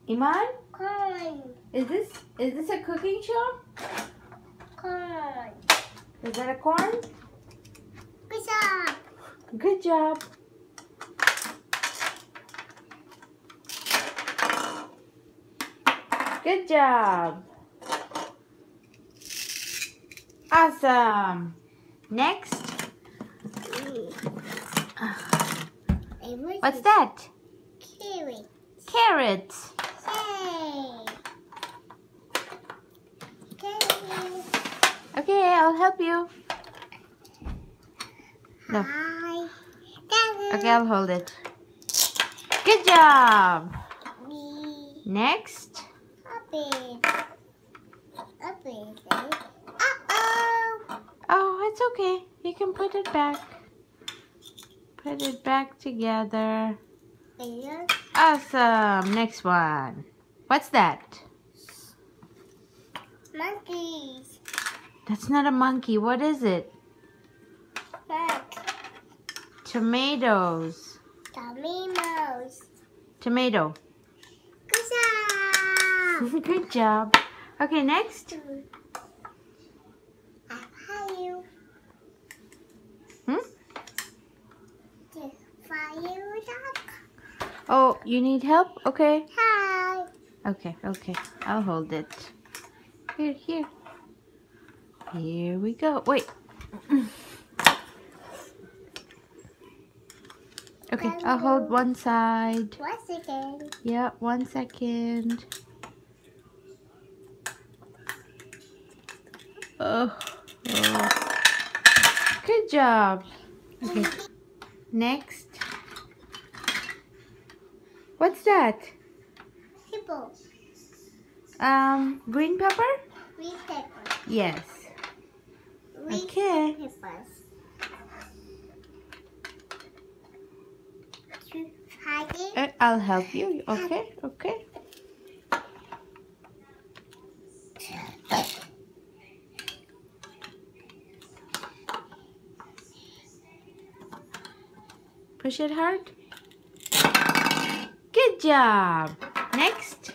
Imaan? Corn. Is this a cooking show? Corn. Is that a corn? Good job. Good job. Good job. Awesome. Next. What's that? Carrot. Carrot. Yay. Carrot. Okay, I'll help you. No. Hi. Carrot. Okay, I'll hold it. Good job. Me. Next. Open. Open. Uh-oh. Oh, it's okay. You can put it back. Put it back together. Here. Awesome. Next one. What's that? Monkeys. That's not a monkey. What is it? Look. Tomatoes. Tomatoes. Tomato. Good job. Good job. Okay, next. Fire. Hmm? Fire duck. Oh, you need help? Okay. Hi. Okay. I'll hold it. Here. Here we go. Wait. Okay, I'll hold one side. 1 second. Yeah, 1 second. Oh. Good job. Okay. Next. What's that? Hippo. Green pepper? Green pepper. Yes. Green Okay. peppers. Hide it. I'll help you. Okay. Push it hard. Good job. Next.